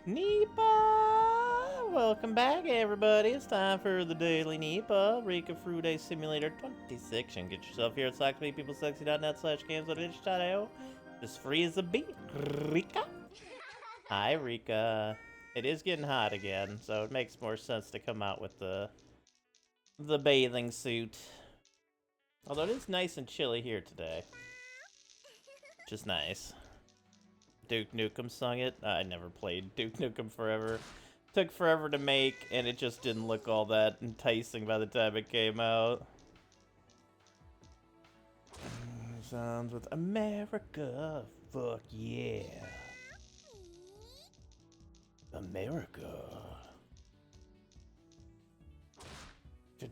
Nipah! Welcome back, everybody. It's time for the Daily Nipah, Rika Frude Simulator 26. And get yourself here at sockmeetpeoplesexy.net/games.itch.io. Just free as a bee. Rika! Hi, Rika. It is getting hot again, so it makes more sense to come out with the bathing suit. Although it is nice and chilly here today. Which is nice. Duke Nukem sung it. I never played Duke Nukem Forever. Took forever to make, and it just didn't look all that enticing by the time it came out. Sounds with America. Fuck yeah. America. I'm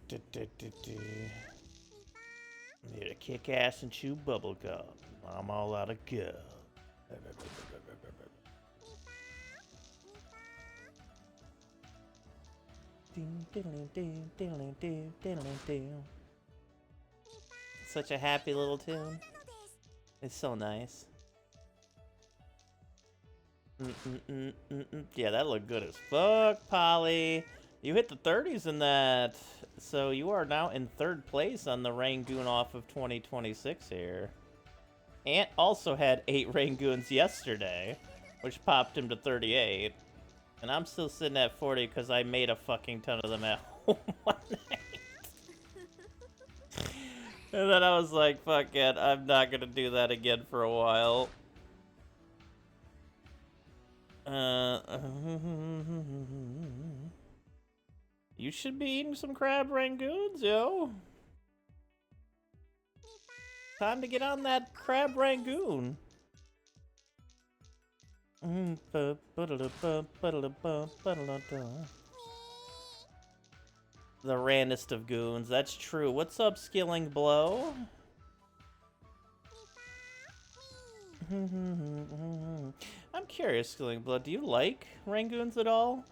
here to kick ass and chew bubblegum. I'm all out of gum. Such a happy little tune. It's so nice. Yeah, that looked good as fuck, Polly. You hit the 30s in that, so you are now in 3rd place on the Rangoon off of 2026 here. Ant also had 8 Rangoons yesterday, which popped him to 38. And I'm still sitting at 40 because I made a fucking ton of them at home one night. And then I was like, fuck it, I'm not gonna do that again for a while. You should be eating some crab rangoons, yo. Time to get on that crab rangoon. The randest of goons, that's true. What's up, Skilling Blow? I'm curious, Skilling Blow, do you like rangoons at all?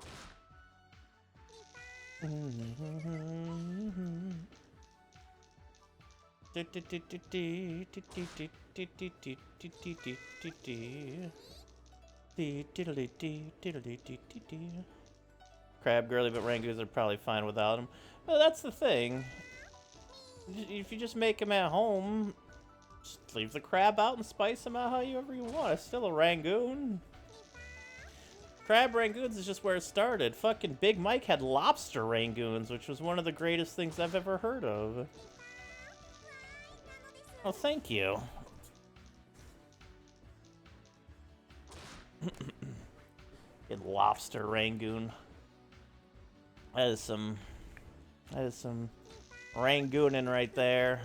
Crab girly, but rangoons are probably fine without him. Well, that's the thing. If you just make him at home, just leave the crab out and spice him out however you want. It's still a rangoon. Crab rangoons is just where it started. Fucking Big Mike had lobster rangoons, which was one of the greatest things I've ever heard of. Oh, thank you. Good lobster rangoon. That is some rangooning right there.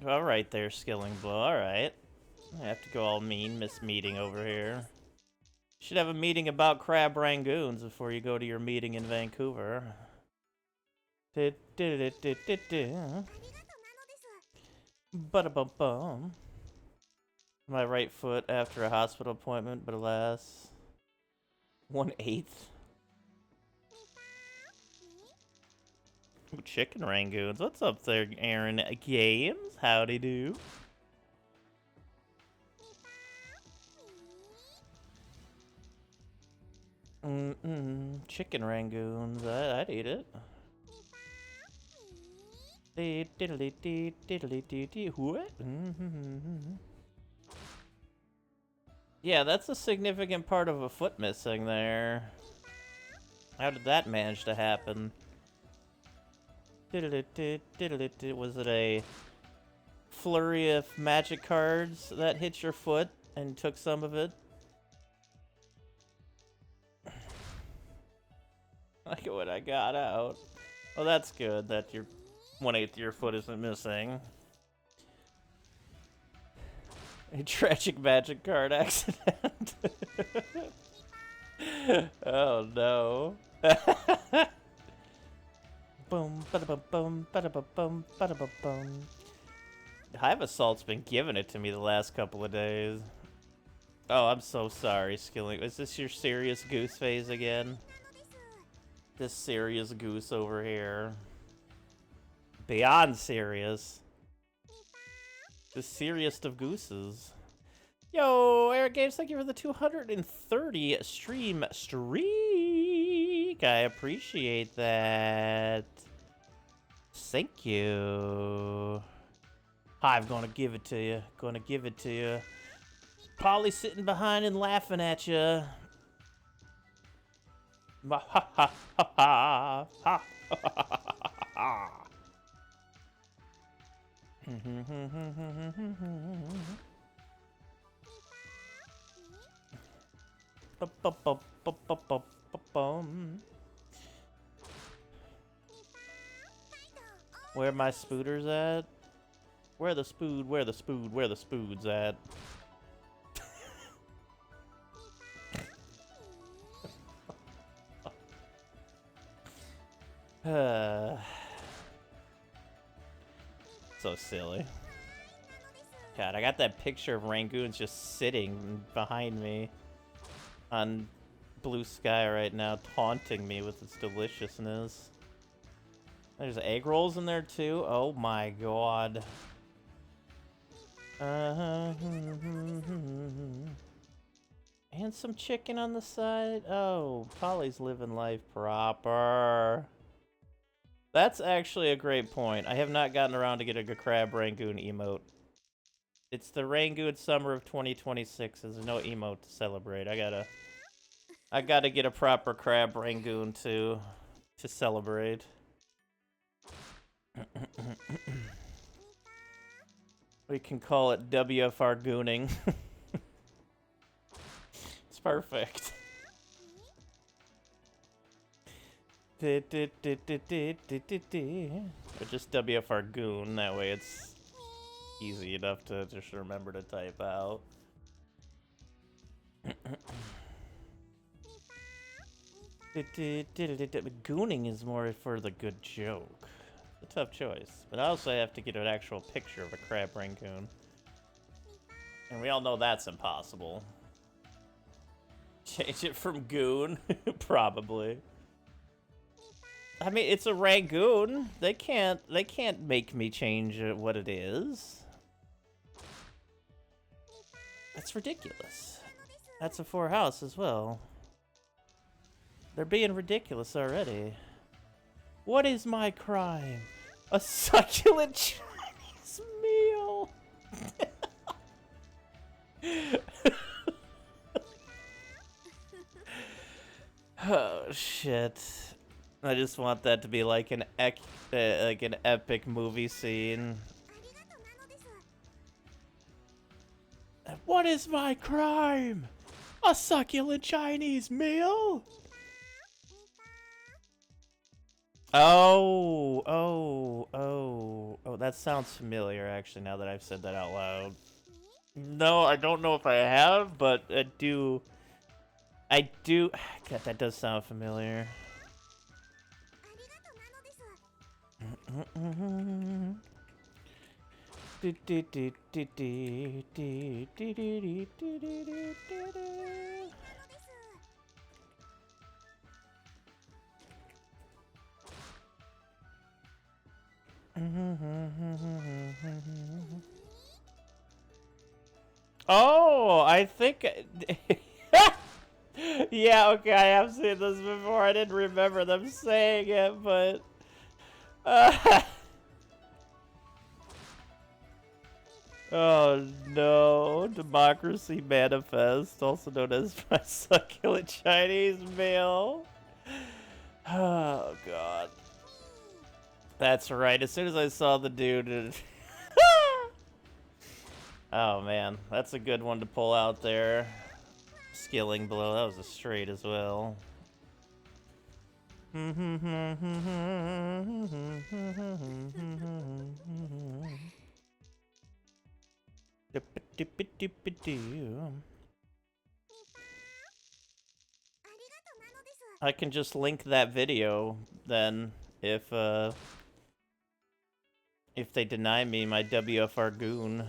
All right there, Skilling Blow. All right. I have to go all mean, Miss Meeting over here. You should have a meeting about crab rangoons before you go to your meeting in Vancouver. Ba-da-bum-bum. My right foot after a hospital appointment, but alas. 1/8. Ooh, chicken rangoons. What's up there, Aaron Games? Howdy do. Chicken rangoons. I'd eat it. What? Yeah, that's a significant part of a foot missing there. How did that manage to happen? Was it a flurry of magic cards that hit your foot and took some of it? Like what I got out. Well, that's good that your 1/8 of your foot isn't missing. A tragic magic card accident. Oh no. Boom, bada-ba-boom, bada-ba-boom, bada-ba-boom. Hive Assault's been giving it to me the last couple of days. Oh, I'm so sorry, Skilling. Is this your serious goose phase again? This serious goose over here. Beyond serious. The serious of gooses. Yo, Eric Games, thank you for the 230 streak. I appreciate that. Thank you. I'm gonna give it to you. Gonna give it to you. Probably sitting behind and laughing at you. Ha ha ha ha ha ha. Where my spooters at? Where the spood? Where the spood? Where the spood's at? So silly. God, I got that picture of Rangoons just sitting behind me on blue sky right now, taunting me with its deliciousness. There's egg rolls in there too? Oh my god. And some chicken on the side. Oh, Polly's living life proper. That's actually a great point. I have not gotten around to getting a crab Rangoon emote. It's the Rangoon summer of 2026. There's no emote to celebrate. I gotta get a proper crab Rangoon to celebrate. We can call it WFR gooning. It's perfect. Or just WFR goon, that way it's easy enough to just remember to type out. Gooning is more for the good joke. It's a tough choice. But I also have to get an actual picture of a crab Rangoon. And we all know that's impossible. Change it from goon? Probably. I mean, it's a Rangoon. They can't make me change what it is. That's ridiculous. That's a 4 house as well. They're being ridiculous already. What is my crime? A succulent Chinese meal. Oh shit. I just want that to be like an epic movie scene. What is my crime? A succulent Chinese meal? Oh, that sounds familiar actually now that I've said that out loud. No, I don't know if I have, but I do. God, that does sound familiar. Oh, I think. Yeah, okay, I have seen this before. I didn't remember them saying it, but. Oh no, Democracy Manifest, also known as my succulent Chinese meal. Oh god. That's right, as soon as I saw the dude. Oh man, that's a good one to pull out there. Skilling blow, that was a straight as well. I can just link that video then if they deny me my WFR goon.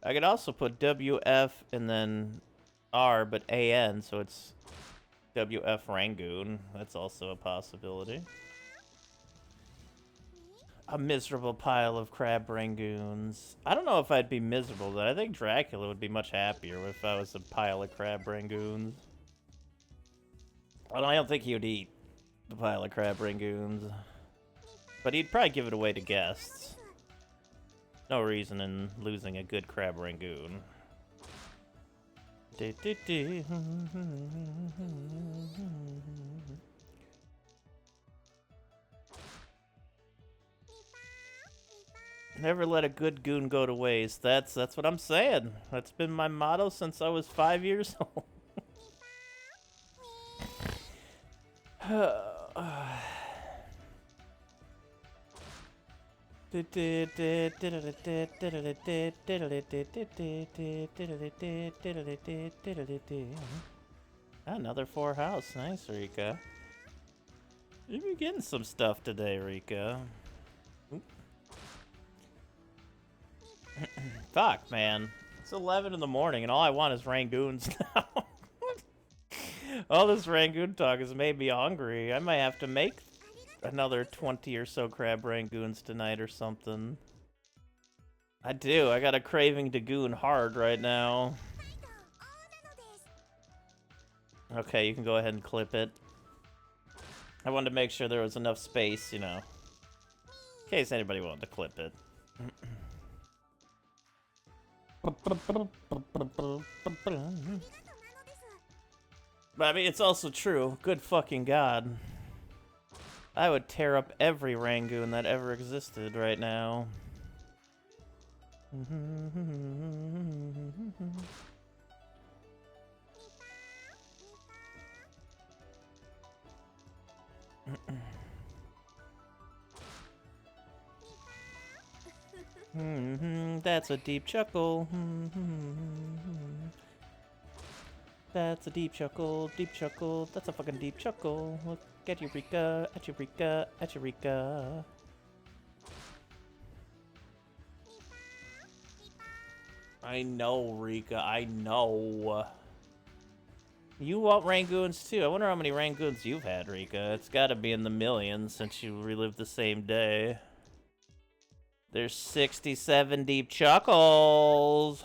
I could also put WF and then R, but AN, so it's WF Rangoon. That's also a possibility. a miserable pile of crab rangoons. I don't know if I'd be miserable, though. I think Dracula would be much happier if I was a pile of crab rangoons. I don't think he would eat the pile of crab rangoons. But he'd probably give it away to guests. No reason in losing a good crab rangoon. Never let a good goon go to waste. That's what I'm saying. That's been my motto since I was 5 years old. Another 4 house. Nice, Rika. You've been getting some stuff today, Rika. Fuck, man. It's 11 in the morning and all I want is rangoons now. All this rangoon talk has made me hungry. I might have to make another 20 or so crab rangoons tonight or something. I do. I got a craving to goon hard right now. Okay, you can go ahead and clip it. I wanted to make sure there was enough space, you know, in case anybody wanted to clip it. But I mean, it's also true. Good fucking god. I would tear up every rangoon that ever existed right now. That's a deep chuckle. That's a deep chuckle, deep chuckle. That's a fucking deep chuckle. Look at Eureka, at Eureka, at Eureka. I know, Rika, I know. You want rangoons too. I wonder how many rangoons you've had, Rika. It's gotta be in the millions since you relived the same day. There's 67 deep chuckles.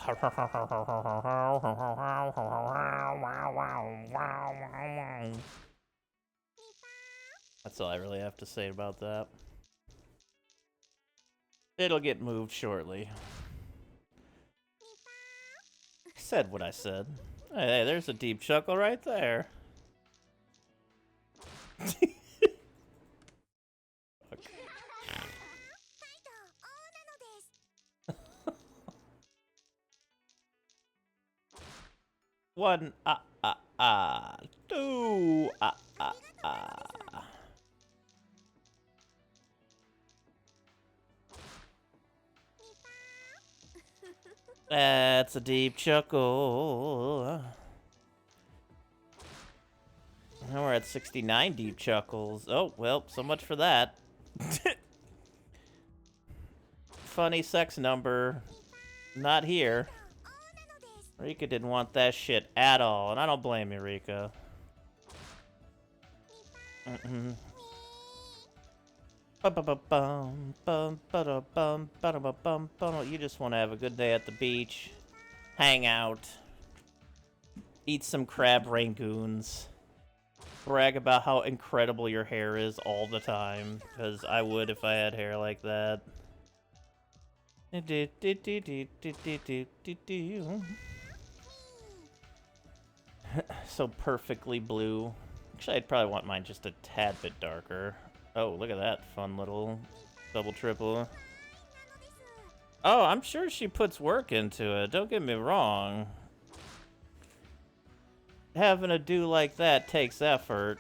That's all I really have to say about that. It'll get moved shortly. Said what I said. Hey, there's a deep chuckle right there. One, two, That's a deep chuckle. Now we're at 69 deep chuckles. Oh, well, so much for that. Funny sex number. Not here. Rika didn't want that shit at all, and I don't blame you, Rika. You just want to have a good day at the beach, hang out, eat some crab rangoons, brag about how incredible your hair is all the time, because I would if I had hair like that. So perfectly blue. Actually, I'd probably want mine just a tad bit darker. Oh, look at that fun little double triple. Oh, I'm sure she puts work into it. Don't get me wrong. Having a do like that takes effort.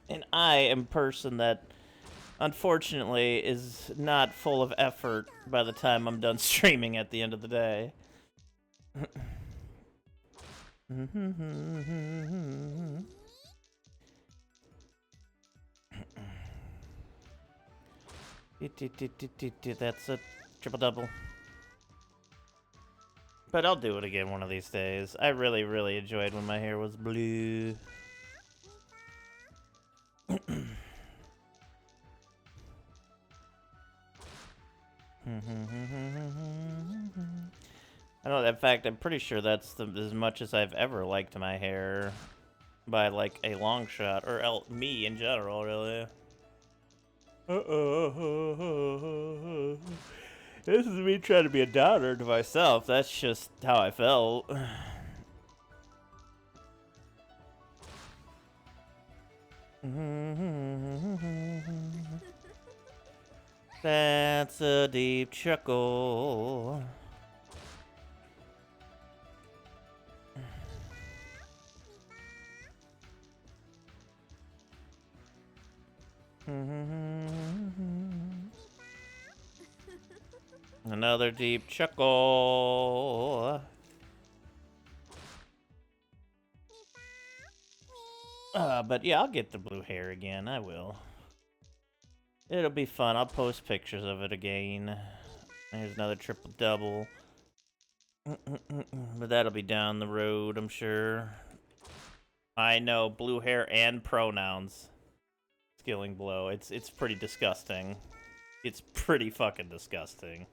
And I am a person that, unfortunately, is not full of effort by the time I'm done streaming at the end of the day. That's a triple-double. But I'll do it again one of these days. I really, really enjoyed when my hair was blue. I know, in fact, I'm pretty sure that's as much as I've ever liked my hair by, like, a long shot, or me in general, really. This is me trying to be a downer to myself. That's just how I felt. That's a deep chuckle. Another deep chuckle. But yeah, I'll get the blue hair again. I will. It'll be fun. I'll post pictures of it again. There's another triple double. But that'll be down the road, I'm sure. I know, blue hair and pronouns. Skilling blow. It's pretty disgusting. It's pretty fucking disgusting.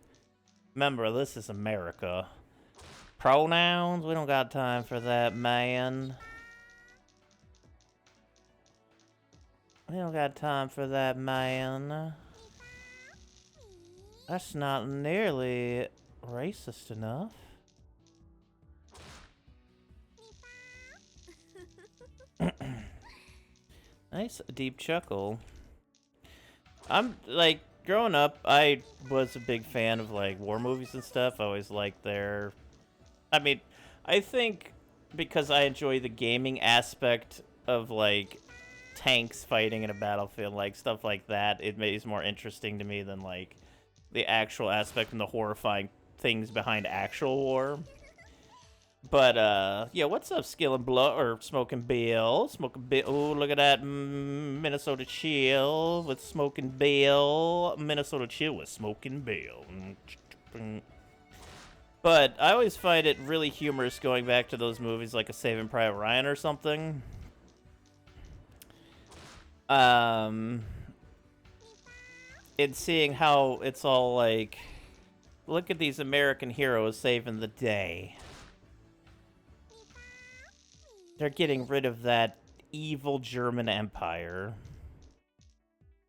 Remember, this is America. Pronouns? We don't got time for that, man. We don't got time for that, man. That's not nearly racist enough. Nice deep chuckle. I'm, like, growing up, I was a big fan of, like, war movies and stuff. I always liked their... I mean, I think because I enjoy the gaming aspect of, like, tanks fighting in a battlefield, like, stuff like that, it makes more interesting to me than, like, the actual aspect and the horrifying things behind actual war. But, yeah, what's up, Skillin' Blow, or Smoking Bill? Smoking Bill, oh, look at that, Minnesota Chill with Smoking Bill. Minnesota Chill with Smoking Bill. But I always find it really humorous going back to those movies like a Saving Private Ryan or something. And seeing how it's all like, look at these American heroes saving the day. They're getting rid of that evil German Empire.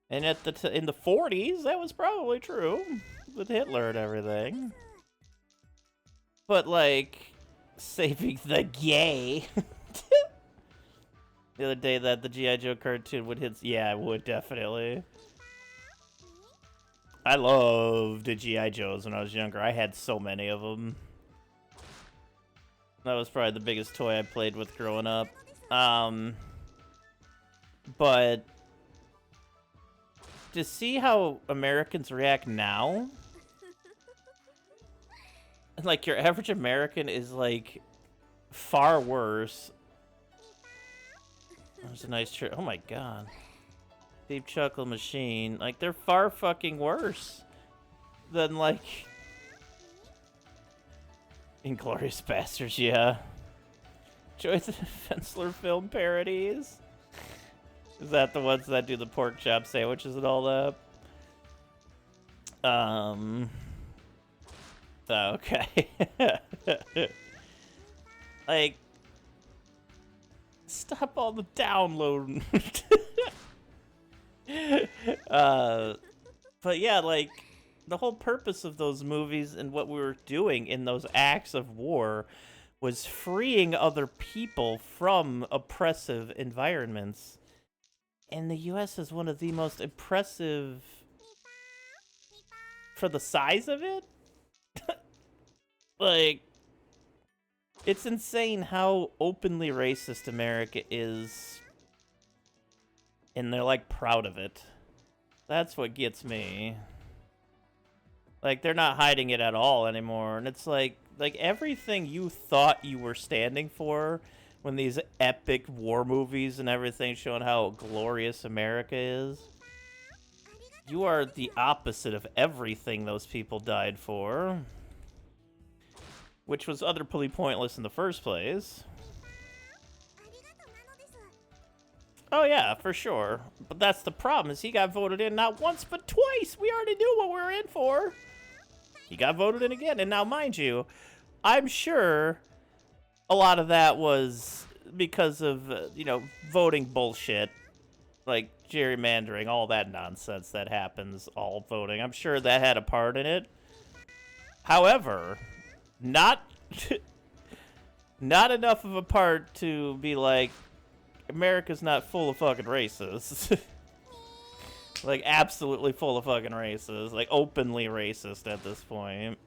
And at in the 40s, that was probably true with Hitler and everything. But like saving the gay. The other day that the G.I. Joe cartoon would hit, yeah, it would definitely. I loved the G.I. Joes when I was younger. I had so many of them. That was probably the biggest toy I played with growing up. But to see how Americans react now, like your average American is like far worse. There's a nice shirt. Oh my god. Deep Chuckle Machine. Like, they're far fucking worse than, like, Inglourious Bastards, yeah. Enjoy the Fensler film parodies? Is that the ones that do the pork chop sandwiches and all that? Okay. Like, stop all the downloading. But yeah, like, the whole purpose of those movies and what we were doing in those acts of war was freeing other people from oppressive environments. And the US is one of the most oppressive for the size of it. Like, it's insane how openly racist America is. And they're, like, proud of it. That's what gets me. Like, they're not hiding it at all anymore. And it's like everything you thought you were standing for when these epic war movies and everything showing how glorious America is, you are the opposite of everything those people died for. Which was utterly pointless in the first place. Oh yeah, for sure. But that's the problem, is he got voted in not once but twice. We already knew what we were in for. He got voted in again. And now, mind you, I'm sure a lot of that was because of, you know, voting bullshit. Like gerrymandering, all that nonsense that happens, all voting. I'm sure that had a part in it. However, not not enough of a part to be like, America's not full of fucking racists. Like, absolutely full of fucking racists. Like, openly racist at this point.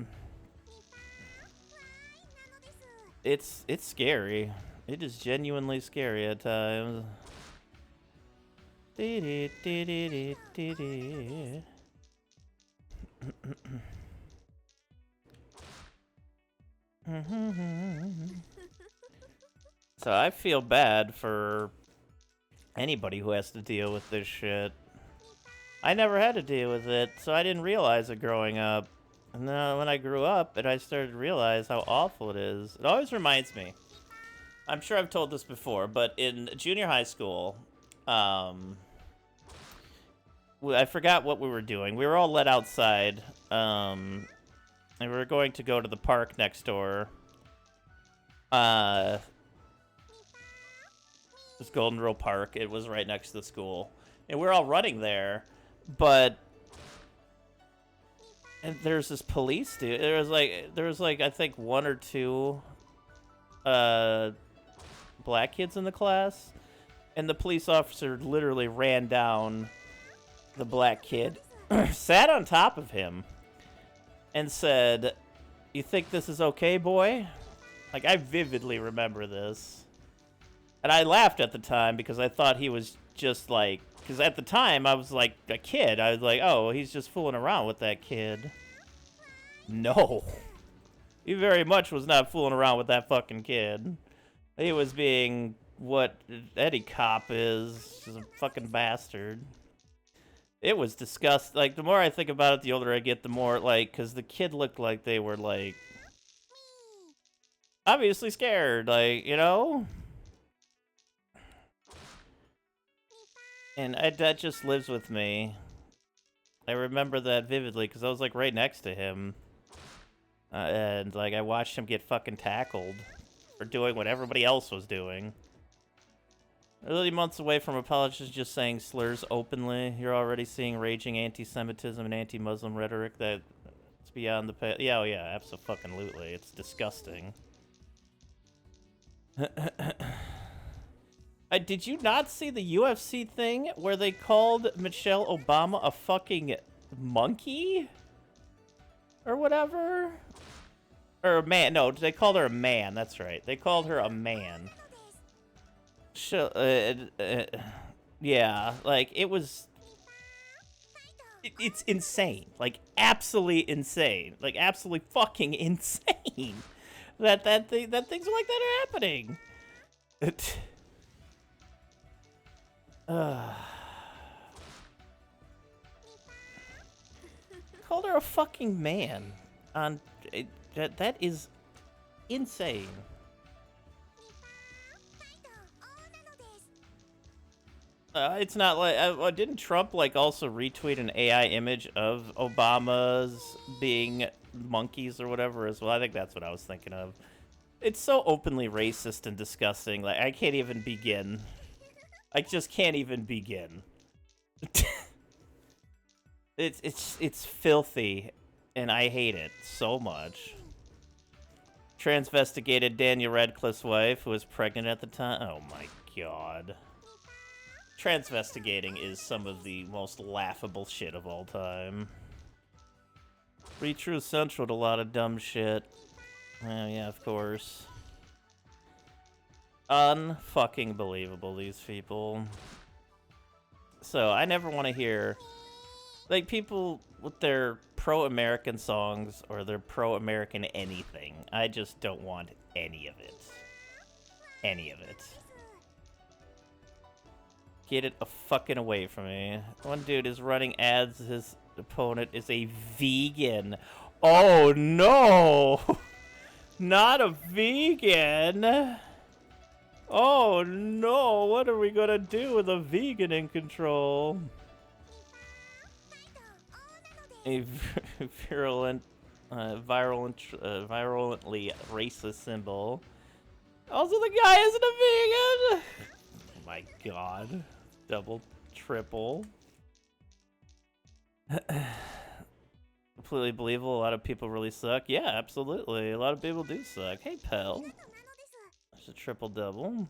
It's scary. It is genuinely scary at times. So I feel bad for anybody who has to deal with this shit. I never had to deal with it, so I didn't realize it growing up. And then when I grew up and I started to realize how awful it is, it always reminds me. I'm sure I've told this before, but in junior high school, I forgot what we were doing. We were all let outside, and we were going to go to the park next door. This Golden Rule Park. It was right next to the school, and we were all running there. But and there's this police dude. There was like I think one or two black kids in the class, and the police officer literally ran down the black kid, sat on top of him, and said, "You think this is okay, boy?" Like, I vividly remember this. And I laughed at the time because I thought he was just like, because at the time I was like a kid. I was like, oh, he's just fooling around with that kid. No. He very much was not fooling around with that fucking kid. He was being what any cop is, just a fucking bastard. It was disgusting. Like, the more I think about it, the older I get, the more, like, because the kid looked like they were, like, obviously scared, like, you know? And that just lives with me. I remember that vividly because I was like right next to him. And like I watched him get fucking tackled for doing what everybody else was doing. Really months away from apologists just saying slurs openly. You're already seeing raging anti-Semitism and anti-Muslim rhetoric that's beyond the pale. Yeah, oh yeah, absolutely. It's disgusting. Did you not see the UFC thing where they called Michelle Obama a fucking monkey? Or whatever? Or a man. No, they called her a man. That's right. They called her a man. Yeah, like, it was... It's insane. Like, absolutely insane. Like, absolutely fucking insane. That things like that are happening. Called her a fucking man. That is insane. It's not like didn't Trump like also retweet an AI image of Obama's being monkeys or whatever as well? I think that's what I was thinking of. It's so openly racist and disgusting. Like, I can't even begin. I just can't even begin. It's filthy, and I hate it so much. Transvestigated Daniel Radcliffe's wife, who was pregnant at the time. Oh my god. Transvestigating is some of the most laughable shit of all time. Retrue central to a lot of dumb shit. Oh yeah, of course. Unfucking believable, these people. So, I never want to hear, like, people with their pro-American songs or their pro-American anything. I just don't want any of it. Any of it. Get it fucking away from me. One dude is running ads, his opponent is a vegan. Oh no! Not a vegan! Oh no, what are we gonna do with a vegan in control? A virulent virulently racist symbol. Also, the guy isn't a vegan! Oh my god. Double, triple. Completely believable. A lot of people really suck. Yeah, absolutely. A lot of people do suck. Hey, Pell. There's a triple double.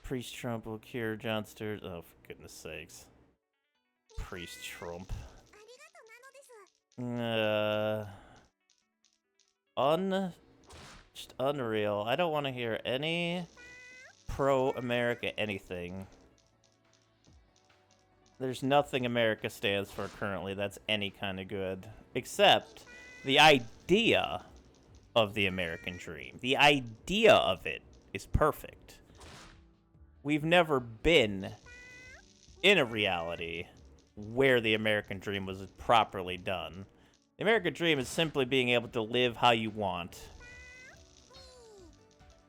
Priest Trump will cure John Stewart. Oh, for goodness sakes. Priest Trump. Just unreal. I don't want to hear any pro-America anything. There's nothing America stands for currently that's any kind of good. Except the idea of the American dream. The idea of it is perfect. We've never been in a reality where the American dream was properly done. The American dream is simply being able to live how you want.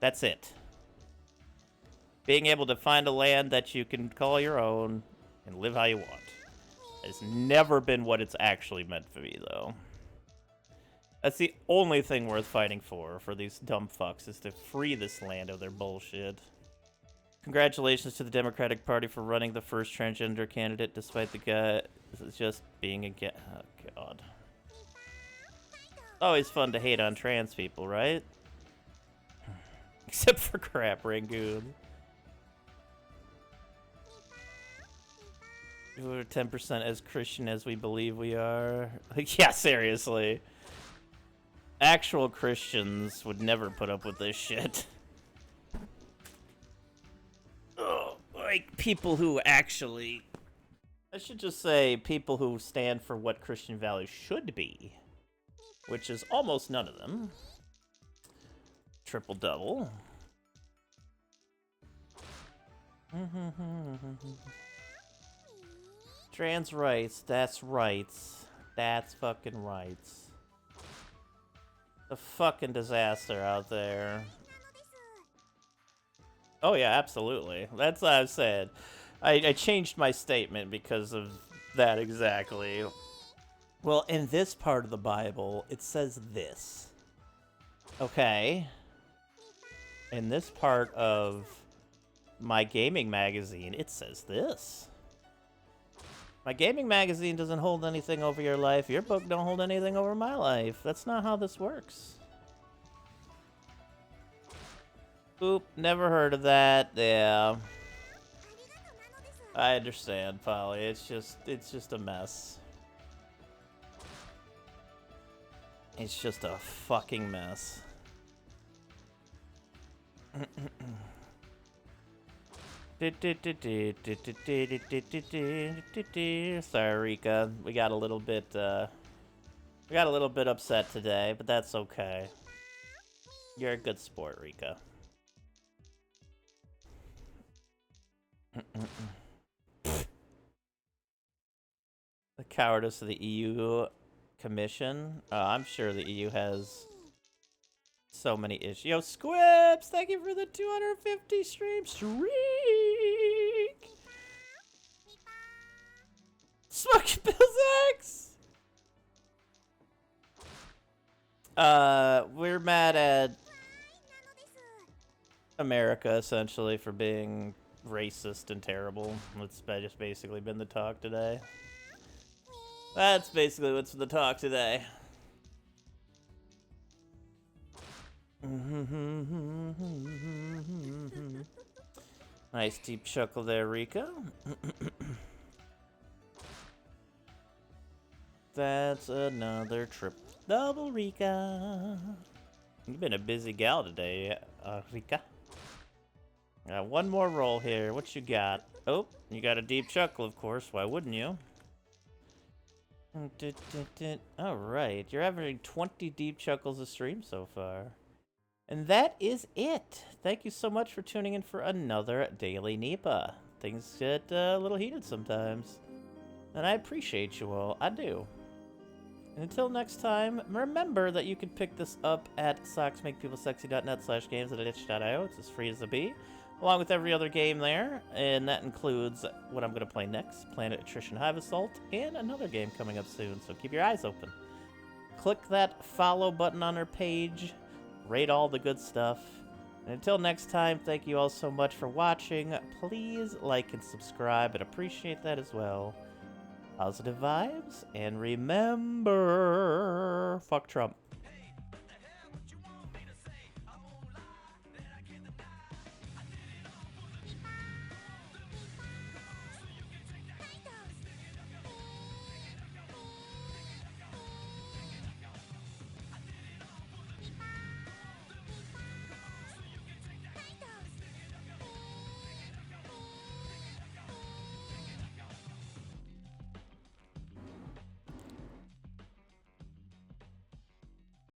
That's it. Being able to find a land that you can call your own and live how you want. It's never been what it's actually meant to be, though. That's the only thing worth fighting for these dumb fucks, is to free this land of their bullshit. Congratulations to the Democratic Party for running the first transgender candidate, despite the guy just being a gay. Oh, God. Always fun to hate on trans people, right? Except for crap, Rangoon. We're 10% as Christian as we believe we are. Yeah, seriously. Actual Christians would never put up with this shit. Oh, like, people who actually... I should just say people who stand for what Christian values should be. Which is almost none of them. Triple double. Trans rights, that's rights. That's fucking rights. A fucking disaster out there. Oh yeah, absolutely. That's what I said. I changed my statement because of that exactly. Well, in this part of the Bible, it says this. Okay. In this part of my gaming magazine, it says this. My gaming magazine doesn't hold anything over your life. Your book don't hold anything over my life. That's not how this works. Oop, never heard of that. Yeah. I understand, Polly. It's just a mess. It's just a fucking mess. Sorry, Rika. We got a little bit upset today, but that's okay. You're a good sport, Rika. The cowardice of the EU Commission. I'm sure the EU has so many issues. Yo, Squips! Thank you for the 250 stream streak! Smoky Bills X! We're mad at America, essentially, for being racist and terrible. That's just basically been the talk today. That's basically what's the talk today. Nice deep chuckle there, Rika. That's another trip. Double Rika. You've been a busy gal today, Rika. Got one more roll here. What you got? Oh, you got a deep chuckle, of course. Why wouldn't you? Alright, you're averaging 20 deep chuckles a stream so far. And that is it. Thank you so much for tuning in for another Daily Nipah. Things get a little heated sometimes. And I appreciate you all. I do. And until next time, remember that you can pick this up at socksmakepeoplesexy.net/games at itch.io. It's as free as a bee. along with every other game there, and that includes what I'm going to play next, Planet Attrition Hive Assault, and another game coming up soon, so keep your eyes open. Click that follow button on our page, rate all the good stuff, and until next time, thank you all so much for watching. Please like and subscribe, I'd appreciate that as well. Positive vibes, and remember, fuck Trump.